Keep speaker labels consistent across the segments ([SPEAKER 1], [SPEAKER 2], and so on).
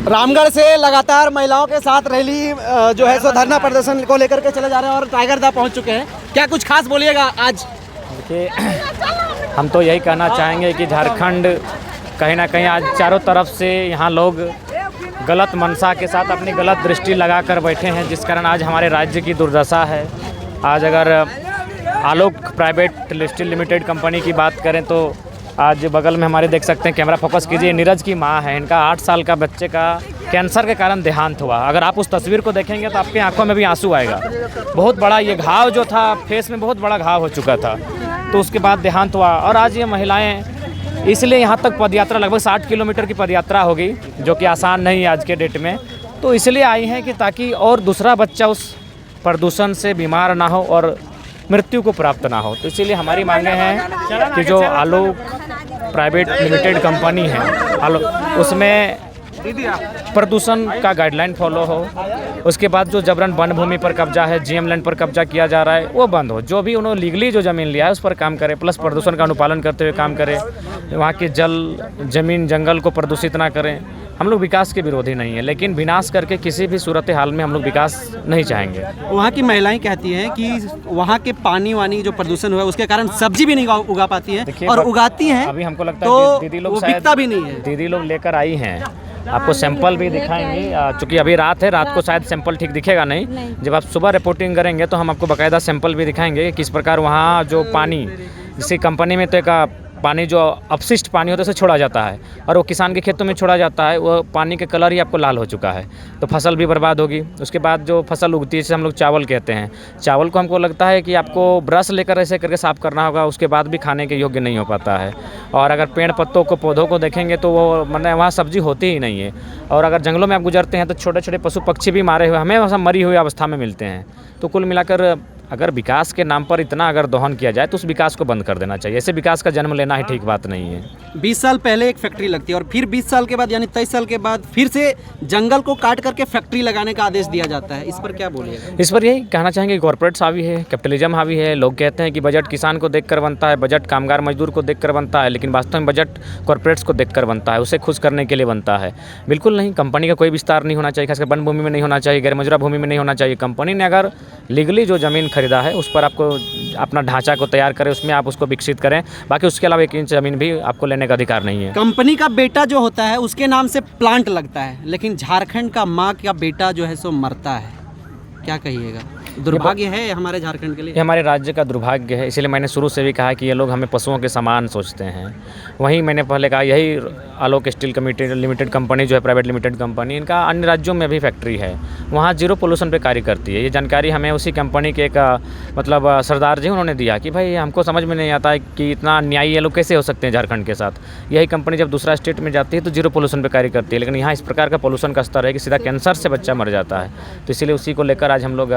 [SPEAKER 1] रामगढ़ से लगातार महिलाओं के साथ रैली जो है सो धरना प्रदर्शन को लेकर के चले जा रहे हैं और टाइगर दा पहुंच चुके हैं। क्या कुछ खास बोलिएगा आज?
[SPEAKER 2] देखिए, हम तो यही कहना चाहेंगे कि झारखंड कहीं ना कहीं आज चारों तरफ से यहाँ लोग गलत मंशा के साथ अपनी गलत दृष्टि लगा कर बैठे हैं, जिस कारण आज हमारे राज्य की दुर्दशा है। आज अगर आलोक प्राइवेट स्टील लिमिटेड कंपनी की बात करें तो आज बगल में हमारे देख सकते हैं, कैमरा फोकस कीजिए, नीरज की मां है। इनका 8 साल का बच्चे का कैंसर के कारण देहांत हुआ। अगर आप उस तस्वीर को देखेंगे तो आपकी आंखों में भी आंसू आएगा। बहुत बड़ा ये घाव जो था, फेस में बहुत बड़ा घाव हो चुका था, तो उसके बाद देहांत हुआ। और आज ये महिलाएं इसलिए यहाँ तक पदयात्रा, लगभग 60 किलोमीटर की पदयात्रा होगी, जो कि आसान नहीं है आज के डेट में, तो इसलिए आई हैं कि ताकि और दूसरा बच्चा उस प्रदूषण से बीमार ना हो और मृत्यु को प्राप्त ना हो। तो इसीलिए हमारी मांगे हैं कि जो आलोक प्राइवेट लिमिटेड कंपनी है उसमें प्रदूषण का गाइडलाइन फॉलो हो। उसके बाद जो जबरन वन भूमि पर कब्जा है, जीएम लैंड पर कब्जा किया जा रहा है, वो बंद हो। जो भी उन्होंने लीगली जो ज़मीन लिया है उस पर काम करे, प्लस प्रदूषण का अनुपालन करते हुए काम करें। वहाँ के जल, ज़मीन, जंगल को प्रदूषित ना करें। हम लोग विकास के विरोधी नहीं है, लेकिन विनाश करके किसी भी सूरत हाल में हम लोग विकास नहीं चाहेंगे।
[SPEAKER 1] वहाँ की महिलाएं कहती हैं कि वहाँ के पानी वानी जो प्रदूषण हुआ है उसके कारण सब्जी भी नहीं उगा पाती हैं, और उगाती हैं
[SPEAKER 2] अभी हमको लगता
[SPEAKER 1] तो
[SPEAKER 2] है दीदी लोग शायद
[SPEAKER 1] बिकता भी नहीं है।
[SPEAKER 2] दीदी लोग लेकर आई हैं, आपको सैंपल भी दिखाएंगे। चूँकि अभी रात है, रात को शायद सैंपल ठीक दिखेगा नहीं। जब आप सुबह रिपोर्टिंग करेंगे तो हम आपको बाकायदा सैंपल भी दिखाएंगे कि किस प्रकार वहाँ जो पानी, इसी कंपनी में तो एक पानी जो अपशिष्ट पानी होता है उसे छोड़ा जाता है और वो किसान के खेतों में छोड़ा जाता है। वो पानी के कलर ही आपको लाल हो चुका है, तो फसल भी बर्बाद होगी। उसके बाद जो फसल उगती है, जैसे हम लोग चावल कहते हैं, चावल को हमको लगता है कि आपको ब्रश लेकर ऐसे करके साफ़ करना होगा, उसके बाद भी खाने के योग्य नहीं हो पाता है। और अगर पेड़ पत्तों को, पौधों को देखेंगे तो वो मतलब वहाँ सब्जी होती ही नहीं है। और अगर जंगलों में आप गुजरते हैं तो छोटे छोटे पशु पक्षी भी मारे हुए हमें वहाँ मरी हुई अवस्था में मिलते हैं। तो कुल मिलाकर अगर विकास के नाम पर इतना अगर दोहन किया जाए तो उस विकास को बंद कर देना चाहिए। ऐसे विकास का जन्म लेना ही ठीक बात नहीं है।
[SPEAKER 1] 20 साल पहले एक फैक्ट्री लगती है और फिर 20 साल के बाद यानी 23 साल के बाद फिर से जंगल को काट करके फैक्ट्री लगाने का आदेश दिया जाता है। इस पर क्या बोलिएगा?
[SPEAKER 2] इस पर यही कहना चाहेंगे, कॉर्पोरेट्स हावी है, कैपिटलिज्म हावी है। लोग कहते हैं कि बजट किसान को देखकर बनता है, बजट कामगार मजदूर को देखकर बनता है, लेकिन वास्तव में बजट कॉर्पोरेट्स को देखकर बनता है, उसे खुश करने के लिए बनता है। बिल्कुल नहीं, कंपनी का कोई विस्तार नहीं होना चाहिए, खासकर वन भूमि में नहीं होना चाहिए, गैर मौजूदा भूमि में नहीं होना चाहिए। कंपनी ने अगर लीगली जो ज़मीन खरीदा है उस पर आपको अपना ढांचा को तैयार करें, उसमें आप उसको विकसित करें। बाकी उसके अलावा 1 इंच ज़मीन भी आपको लेने का अधिकार नहीं है।
[SPEAKER 1] कंपनी का बेटा जो होता है उसके नाम से प्लांट लगता है, लेकिन झारखंड का माँ का बेटा जो है सो मरता है। क्या कहिएगा? दुर्भाग्य है हमारे झारखंड के लिए,
[SPEAKER 2] ये हमारे राज्य का दुर्भाग्य है। इसलिए मैंने शुरू से भी कहा कि ये लोग हमें पशुओं के समान सोचते हैं। वहीं मैंने पहले कहा, यही आलोक स्टील लिमिटेड कंपनी जो है प्राइवेट लिमिटेड कंपनी, इनका अन्य राज्यों में भी फैक्ट्री है, वहाँ जीरो पोल्यूशन पे कार्य करती है। ये जानकारी हमें उसी कंपनी के एक मतलब सरदार जी उन्होंने दिया कि भाई हमको समझ में नहीं आता है कि इतना अन्यायी ये लोग कैसे हो सकते हैं झारखंड के साथ। यही कंपनी जब दूसरा स्टेट में जाती है तो जीरो पोल्यूशन पे कार्य करती है, लेकिन यहाँ इस प्रकार का पोल्यूशन का स्तर है कि सीधा कैंसर से बच्चा मर जाता है। तो इसीलिए उसी को लेकर आज हम लोग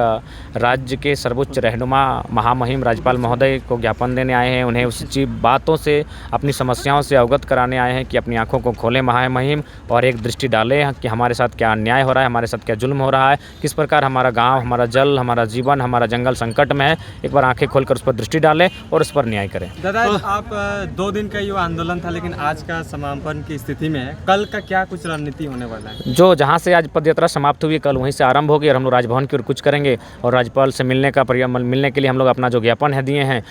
[SPEAKER 2] राज्य के सर्वोच्च रहनुमा महामहिम राज्यपाल महोदय को ज्ञापन देने आए हैं। उन्हें उसी बातों से, अपनी समस्याओं से अवगत कराने आए हैं कि अपनी आंखों को खोलें महामहिम, और एक दृष्टि डालें कि हमारे साथ क्या अन्याय हो रहा है, हमारे साथ क्या जुल्म हो रहा है, किस प्रकार हमारा गांव, हमारा जल, हमारा जीवन, हमारा जंगल संकट में है। एक बार आंखें खोलकर उस पर दृष्टि डालें और उस पर न्याय करें।
[SPEAKER 3] दादा, आप 2 दिन का ये आंदोलन था, लेकिन आज का समापन की स्थिति में है। कल का क्या कुछ रणनीति होने वाला है?
[SPEAKER 2] जो जहाँ से आज पदयात्रा समाप्त हुई, कल वहीं से आरंभ होगी और हम लोग राजभवन की ओर कुछ करेंगे और राज्यपाल से मिलने के लिए हम लोग अपना जो ज्ञापन है दिए हैं,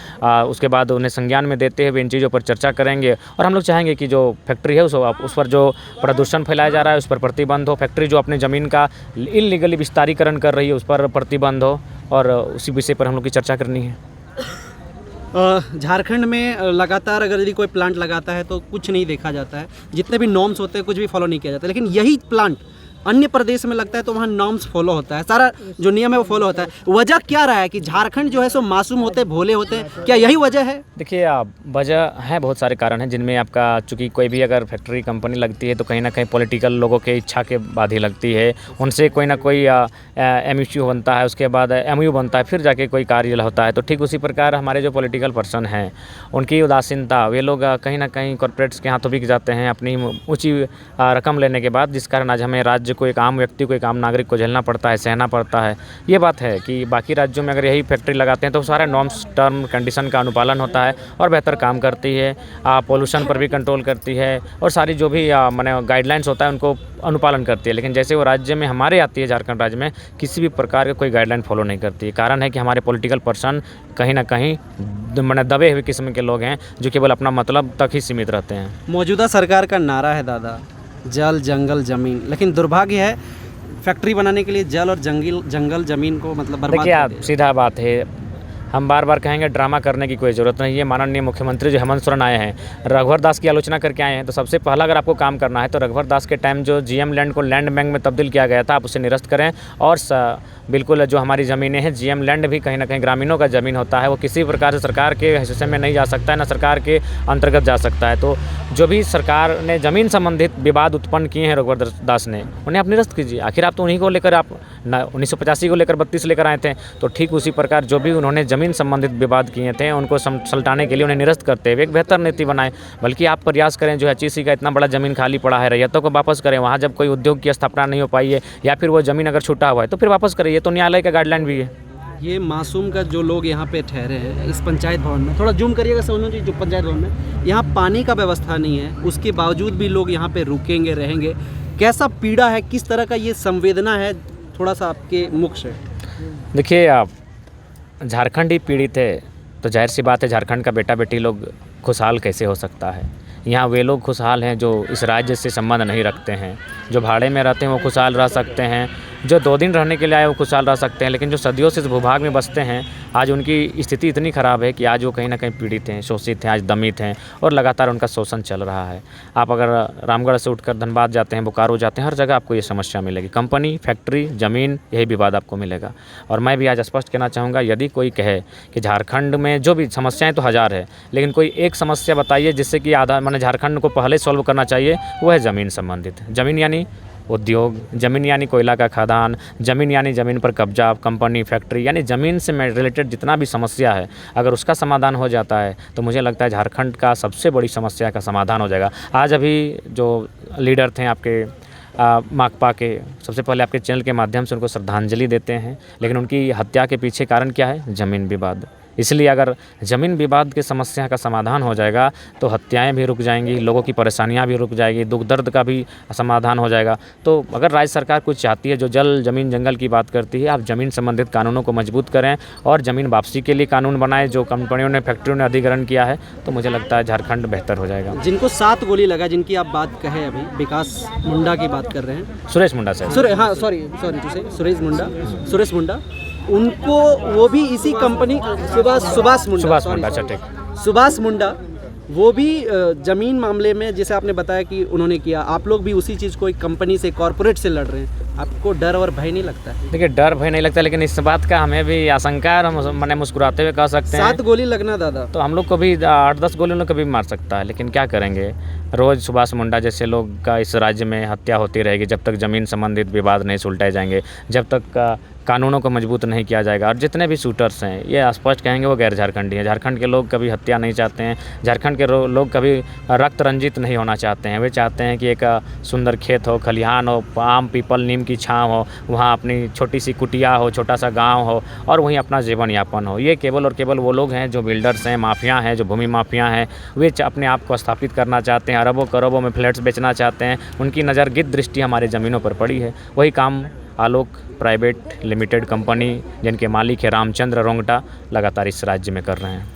[SPEAKER 2] उसके बाद उन्हें संज्ञान में देते हुए इन चीज़ों पर चर्चा करेंगे। और हम लोग चाहेंगे कि जो फैक्ट्री है उस पर जो प्रदूषण फैलाया जा रहा है उस पर प्रतिबंध हो। फैक्ट्री जो अपनी ज़मीन का इल्लीगली विस्तारीकरण कर रही है उस पर प्रतिबंध हो, और उसी विषय पर हम लोग की चर्चा करनी है।
[SPEAKER 1] झारखंड में लगातार अगर यदि कोई प्लांट लगाता है तो कुछ नहीं देखा जाता है, जितने भी नॉर्म्स होते हैं कुछ भी फॉलो नहीं किया जाता, लेकिन यही प्लांट अन्य प्रदेश में लगता है तो वहाँ नॉर्म्स फॉलो होता है, सारा जो नियम है वो फॉलो होता है। वजह क्या रहा है कि झारखंड जो है सो मासूम होते, भोले होते हैं? क्या यही वजह है?
[SPEAKER 2] देखिए, वजह है, बहुत सारे कारण हैं जिनमें आपका, चूँकि कोई भी अगर फैक्ट्री कंपनी लगती है तो कहीं ना कहीं पॉलिटिकल लोगों के इच्छा के बाद ही लगती है। उनसे कोई ना कोई MOU बनता है, उसके बाद MOU बनता है, फिर जाके कोई कार्य होता है। तो ठीक उसी प्रकार हमारे जो पॉलिटिकल पर्सन हैं उनकी उदासीनता, वे लोग कहीं ना कहीं कॉर्पोरेट्स के हाथों बिक जाते हैं अपनी ऊँची रकम लेने के बाद, जिस कारण आज हमें राज्य को, एक आम व्यक्ति को, एक आम नागरिक को झेलना पड़ता है, सहना पड़ता है। ये बात है कि बाकी राज्यों में अगर यही फैक्ट्री लगाते हैं तो सारे नॉर्म्स, टर्म, कंडीशन का अनुपालन होता है और बेहतर काम करती है, पोल्यूशन पर भी कंट्रोल करती है, और सारी जो भी माने गाइडलाइंस होता है उनको अनुपालन करती है, लेकिन जैसे वो राज्य में हमारे आती है झारखंड राज्य में किसी भी प्रकार का कोई गाइडलाइन फॉलो नहीं करती है। कारण है कि हमारे पॉलिटिकल पर्सन कहीं ना कहीं मैंने दबे हुए किस्म के लोग हैं जो केवल अपना मतलब तक ही सीमित रहते हैं।
[SPEAKER 1] मौजूदा सरकार का नारा है दादा, जल जंगल ज़मीन, लेकिन दुर्भाग्य है फैक्ट्री बनाने के लिए जल और जंगल ज़मीन को मतलब बर्बाद
[SPEAKER 2] देखिए
[SPEAKER 1] कर
[SPEAKER 2] आप,
[SPEAKER 1] दिया।
[SPEAKER 2] सीधा बात है, हम बार बार कहेंगे ड्रामा करने की कोई ज़रूरत नहीं है। माननीय मुख्यमंत्री जो हेमंत सोरेन आए हैं, रघुवर दास की आलोचना करके आए हैं, तो सबसे पहला अगर आपको काम करना है तो रघुवर दास के टाइम जो जीएम लैंड को लैंड बैंक में तब्दील किया गया था, आप उसे निरस्त करें। और बिल्कुल जो हमारी ज़मीनें हैं, जीएम लैंड भी कहीं ना कहीं ग्रामीणों का ज़मीन होता है, वो किसी प्रकार से सरकार के हिस्से में नहीं जा सकता है, ना सरकार के अंतर्गत जा सकता है। तो जो भी सरकार ने ज़मीन संबंधित विवाद उत्पन्न किए हैं रघुवर दास ने, उन्हें आप निरस्त कीजिए। आखिर आप तो उन्हीं को लेकर आप 1985 को लेकर 32 लेकर आए थे, तो ठीक उसी प्रकार जो भी उन्होंने ज़मीन संबंधित विवाद किए थे उनको सलटाने के लिए उन्हें निरस्त करते हुए एक बेहतर नीति बनाएं। बल्कि आप प्रयास करें, जो एचईसी का इतना बड़ा ज़मीन खाली पड़ा है, रैयतों को वापस करें। वहाँ जब कोई उद्योग की स्थापना नहीं हो पाई है या फिर वो ज़मीन अगर छूटा हुआ है तो फिर वापस करें। ये तो न्यायालय का गाइडलाइन भी है।
[SPEAKER 1] ये मासूम का जो लोग यहाँ पे ठहरे हैं इस पंचायत भवन में, थोड़ा जूम करिएगा सोनू जी, जो पंचायत भवन में यहाँ पानी का व्यवस्था नहीं है, उसके बावजूद भी लोग यहाँ पे रुकेंगे रहेंगे। कैसा पीड़ा है, किस तरह का ये संवेदना है, थोड़ा सा आपके मुख से।
[SPEAKER 2] देखिए आप, झारखंड ही पीड़ित है तो जाहिर सी बात है झारखंड का बेटा बेटी लोग खुशहाल कैसे हो सकता है। यहाँ वे लोग खुशहाल हैं जो इस राज्य से संबंध नहीं रखते हैं। जो भाड़े में रहते हैं वो खुशहाल रह सकते हैं, जो 2 दिन रहने के लिए आए वो खुशहाल रह सकते हैं, लेकिन जो सदियों से इस भूभाग में बसते हैं आज उनकी स्थिति इतनी ख़राब है कि आज वो कहीं ना कहीं पीड़ित हैं, शोषित हैं, आज दमित हैं और लगातार उनका शोषण चल रहा है। आप अगर रामगढ़ से उठकर धनबाद जाते हैं, बोकारो जाते हैं, हर जगह आपको ये समस्या मिलेगी। कंपनी, फैक्ट्री, ज़मीन, यही विवाद आपको मिलेगा। और मैं भी आज स्पष्ट कहना चाहूँगा, यदि कोई कहे कि झारखंड में जो भी समस्याएँ तो हज़ार है, लेकिन कोई एक समस्या बताइए जिससे कि आधा मैंने झारखंड को पहले सॉल्व करना चाहिए, वो है ज़मीन संबंधित। ज़मीन यानी उद्योग, ज़मीन यानी कोयला का खदान, ज़मीन यानी ज़मीन पर कब्जा, कंपनी, फैक्ट्री, यानी ज़मीन से रिलेटेड जितना भी समस्या है, अगर उसका समाधान हो जाता है तो मुझे लगता है झारखंड का सबसे बड़ी समस्या का समाधान हो जाएगा। आज अभी जो लीडर थे आपके माकपा के, सबसे पहले आपके चैनल के माध्यम से उनको श्रद्धांजलि देते हैं, लेकिन उनकी हत्या के पीछे कारण क्या है? ज़मीन विवाद। इसलिए अगर ज़मीन विवाद की समस्या का समाधान हो जाएगा तो हत्याएं भी रुक जाएंगी, लोगों की परेशानियां भी रुक जाएगी, दुख दर्द का भी समाधान हो जाएगा। तो अगर राज्य सरकार कुछ चाहती है, जो जल ज़मीन जंगल की बात करती है, आप ज़मीन संबंधित कानूनों को मजबूत करें और ज़मीन वापसी के लिए कानून बनाएं। जो कंपनियों ने, फैक्ट्रियों ने अधिग्रहण किया है, तो मुझे लगता है झारखंड बेहतर हो जाएगा।
[SPEAKER 1] जिनको 7 गोली लगा, जिनकी आप बात कहें, अभी विकास मुंडा की बात कर रहे हैं,
[SPEAKER 2] सुरेश मुंडा साहब,
[SPEAKER 1] हाँ सॉरी सुरेश मुंडा, उनको वो भी इसी कंपनी सुभाष मुंडा,
[SPEAKER 2] अच्छा ठीक,
[SPEAKER 1] सुभाष मुंडा, वो भी ज़मीन मामले में जैसे आपने बताया कि उन्होंने किया, आप लोग भी उसी चीज़ को एक कंपनी से, कॉरपोरेट से लड़ रहे हैं। आपको डर और भय नहीं लगता है?
[SPEAKER 2] देखिए डर भय नहीं लगता, लेकिन इस बात का हमें भी आशंका है, हम मैंने मुस्कुराते हुए कह सकते हैं
[SPEAKER 1] 7 गोली लगना दादा,
[SPEAKER 2] तो हम लोग को भी 8-10 गोली उन्हें कभी मार सकता है। लेकिन क्या करेंगे, रोज़ सुभाष मुंडा जैसे लोग का इस राज्य में हत्या होती रहेगी जब तक ज़मीन संबंधित विवाद नहीं सुलटाए जाएंगे, जब तक कानूनों को मजबूत नहीं किया जाएगा। और जितने भी शूटर्स हैं ये स्पष्ट कहेंगे वो गैर झारखंडी हैं। झारखंड के लोग कभी हत्या नहीं चाहते हैं, झारखंड के लोग कभी रक्त रंजित नहीं होना चाहते हैं। वे चाहते हैं कि एक सुंदर खेत हो, खलिहान हो, आम पीपल नीम की छाँव हो, वहाँ अपनी छोटी सी कुटिया हो, छोटा सा गाँव हो और वहीं अपना जीवन यापन हो। ये केवल और केवल वो लोग हैं जो बिल्डर्स हैं, माफिया हैं, जो भूमि माफिया हैं, वे अपने आप को स्थापित करना चाहते हैं, अरबों करोड़ों में फ्लैट्स बेचना चाहते हैं। उनकी नज़र गिद्ध दृष्टि हमारे ज़मीनों पर पड़ी है। वही काम आलोक प्राइवेट लिमिटेड कंपनी, जिनके मालिक है रामचंद्र रोंगटा, लगातार इस राज्य में कर रहे हैं।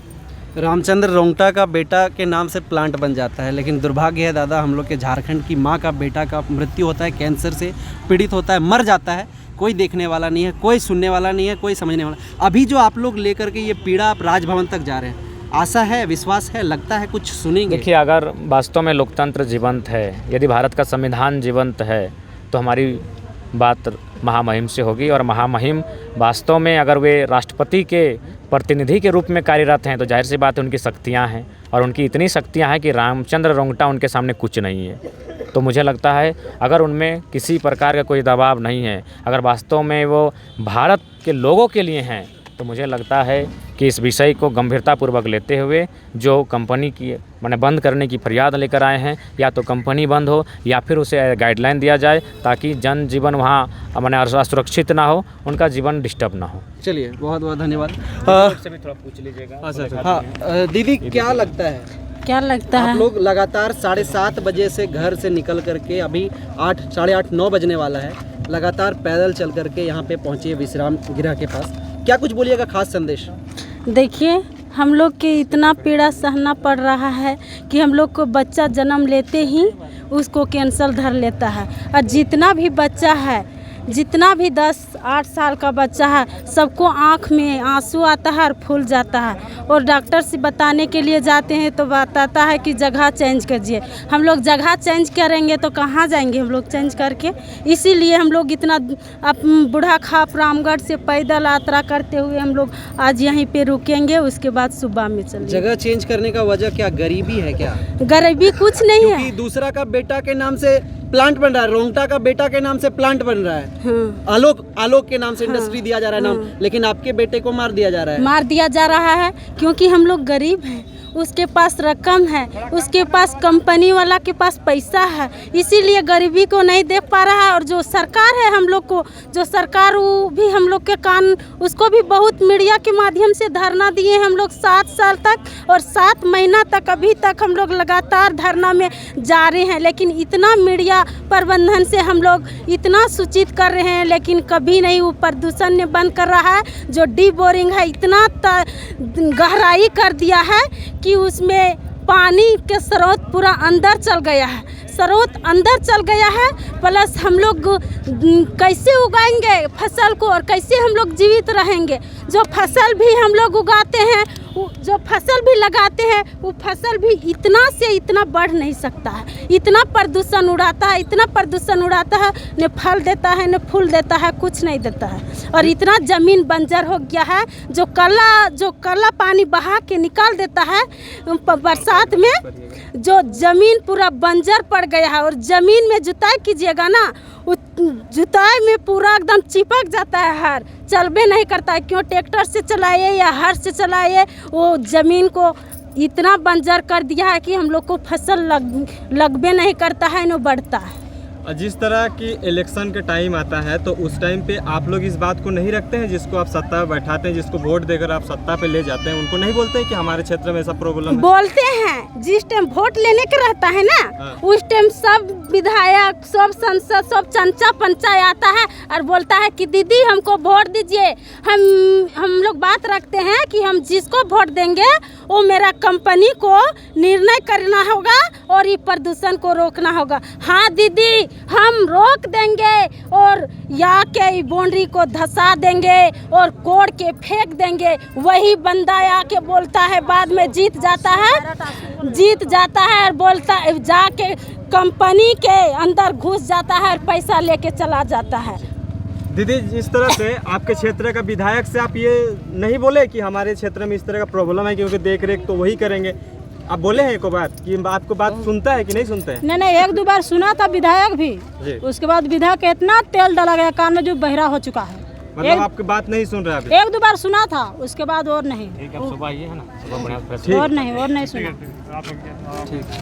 [SPEAKER 1] रामचंद्र रोंगटा का बेटा के नाम से प्लांट बन जाता है, लेकिन दुर्भाग्य है दादा, हम लोग के झारखंड की माँ का बेटा का मृत्यु होता है, कैंसर से पीड़ित होता है, मर जाता है, कोई देखने वाला नहीं है, कोई सुनने वाला नहीं है, कोई समझने वाला। अभी जो आप लोग लेकर के ये पीड़ा आप राजभवन तक जा रहे हैं, आशा है, विश्वास है, लगता है कुछ सुनेंगे?
[SPEAKER 2] देखिए अगर वास्तव में लोकतंत्र जीवंत है, यदि भारत का संविधान जीवंत है, तो हमारी बात महामहिम से होगी। और महामहिम वास्तव में अगर वे राष्ट्रपति के प्रतिनिधि के रूप में कार्यरत हैं तो जाहिर सी बात है उनकी शक्तियां हैं, और उनकी इतनी शक्तियां हैं कि रामचंद्र रोंगटा उनके सामने कुछ नहीं है। तो मुझे लगता है अगर उनमें किसी प्रकार का कोई दबाव नहीं है, अगर वास्तव में वो भारत के लोगों के लिए हैं, तो मुझे लगता है कि इस विषय को गंभीरतापूर्वक लेते हुए जो कंपनी की मैंने बंद करने की फरियाद लेकर आए हैं, या तो कंपनी बंद हो या फिर उसे गाइडलाइन दिया जाए ताकि जनजीवन वहाँ मैंने असुरक्षित ना हो, उनका जीवन डिस्टर्ब ना हो।
[SPEAKER 1] चलिए बहुत बहुत धन्यवाद।
[SPEAKER 2] से भी थोड़ा पूछ लीजिएगा।
[SPEAKER 1] हाँ दीदी, क्या लगता है
[SPEAKER 4] क्या लगता
[SPEAKER 1] आप
[SPEAKER 4] है?
[SPEAKER 1] लोग लगातार 7:30 बजे से घर से निकल करके अभी 8, साढ़े 8, 9 बजने वाला है, लगातार पैदल चल करके यहाँ पे पहुँचे विश्राम गृह के पास। क्या कुछ बोलिएगा खास संदेश?
[SPEAKER 4] देखिए, हम लोग के इतना पीड़ा सहना पड़ रहा है कि हम लोग को बच्चा जन्म लेते ही उसको कैंसर धर लेता है, और जितना भी बच्चा है, जितना भी 10-8 साल का बच्चा है, सबको आँख में आंसू आता है और फूल जाता है, और डॉक्टर से बताने के लिए जाते हैं तो बताता है कि जगह चेंज कीजिए। हम लोग जगह चेंज करेंगे तो कहाँ जाएंगे हम लोग चेंज करके? इसीलिए हम लोग इतना बूढ़ा खाप रामगढ़ से पैदल यात्रा करते हुए हम लोग आज यहीं पे रुकेंगे, उसके बाद सुबह में चलेंगे।
[SPEAKER 1] जगह चेंज करने का वजह क्या, गरीबी है क्या?
[SPEAKER 4] गरीबी कुछ नहीं है।
[SPEAKER 1] क्योंकि दूसरा का बेटा के नाम से प्लांट बन रहा है, रोंगटा का बेटा के नाम से प्लांट बन रहा है,
[SPEAKER 4] हाँ।
[SPEAKER 1] आलोक के नाम से इंडस्ट्री दिया जा रहा है नाम, लेकिन आपके बेटे को मार दिया जा रहा है।
[SPEAKER 4] मार दिया जा रहा है क्योंकि हम लोग गरीब हैं, उसके पास रकम है, उसके पास कंपनी वाला के पास पैसा है, इसीलिए गरीबी को नहीं देख पा रहा है। और जो सरकार है हम लोग को, जो सरकार वो भी हम लोग के कान, उसको भी बहुत मीडिया के माध्यम से धरना दिए हम लोग 7 साल तक, और 7 महीना तक अभी तक हम लोग लगातार धरना में जा रहे हैं। लेकिन इतना मीडिया प्रबंधन से हम लोग इतना सूचित कर रहे हैं, लेकिन कभी नहीं वो प्रदूषण ने बंद कर रहा है। जो डी बोरिंग है इतना गहराई कर दिया है कि उसमें पानी के स्रोत पूरा अंदर चल गया है, स्रोत अंदर चल गया है। प्लस हम लोग कैसे उगाएंगे फसल को, और कैसे हम लोग जीवित रहेंगे? जो फसल भी हम लोग उगाते हैं, जो फसल भी लगाते हैं, वो फसल भी इतना से इतना बढ़ नहीं सकता है। इतना प्रदूषण उड़ाता है, इतना प्रदूषण उड़ाता है, न फल देता है न फूल देता है, कुछ नहीं देता है। और इतना ज़मीन बंजर हो गया है, जो काला पानी बहा के निकाल देता है बरसात में, जो ज़मीन पूरा बंजर पड़ गया है। और ज़मीन में जुताई कीजिएगा ना, जुताई में पूरा एकदम चिपक जाता है, हर चलबे नहीं करता है। क्यों? ट्रैक्टर से चलाइए या हर से चलाइए, वो ज़मीन को इतना बंजर कर दिया है कि हम लोग को फसल लगबे नहीं करता है, न बढ़ता है।
[SPEAKER 3] जिस तरह की इलेक्शन के टाइम आता है तो उस टाइम पे आप लोग इस बात को नहीं रखते हैं, जिसको आप सत्ता में बैठाते हैं, जिसको वोट देकर आप सत्ता पे ले जाते हैं, उनको नहीं बोलते हैं कि हमारे क्षेत्र में ऐसा प्रॉब्लम है?
[SPEAKER 4] बोलते हैं। जिस टाइम वोट लेने का रहता है ना, उस टाइम सब विधायक, सब सांसद, सब चंचा पंचा आता है और बोलता है कि दीदी हमको वोट दीजिए। हम लोग बात रखते हैं कि हम जिसको वोट देंगे वो मेरा कंपनी को निर्णय करना होगा और ये प्रदूषण को रोकना होगा। हाँ दीदी, हम रोक देंगे, और या के बाउंड्री को धसा देंगे और कोड़ के फेंक देंगे। वही बंदा आके बोलता है, बाद में जीत जाता है और बोलता है, जाके कंपनी के अंदर घुस जाता है और पैसा लेके चला जाता है।
[SPEAKER 3] दीदी, जिस तरह से आपके क्षेत्र का विधायक से आप ये नहीं बोले कि हमारे क्षेत्र में इस तरह का प्रॉब्लम है, क्योंकि देख रेख तो वही करेंगे, आप बोले हैं एक बात कि आपको बात सुनता है कि नहीं सुनते हैं?
[SPEAKER 4] नहीं, 1-2 बार सुना था विधायक भी, उसके बाद विधायक इतना तेल डाला गया कान में जो बहरा हो चुका है।
[SPEAKER 3] मतलब आपकी बात नहीं सुन रहा है?
[SPEAKER 4] 1-2 बार सुना था, उसके बाद और नहीं।
[SPEAKER 2] ठीक है, सुबह आइए है ना, सुबह बढ़िया
[SPEAKER 4] और नहीं सुना।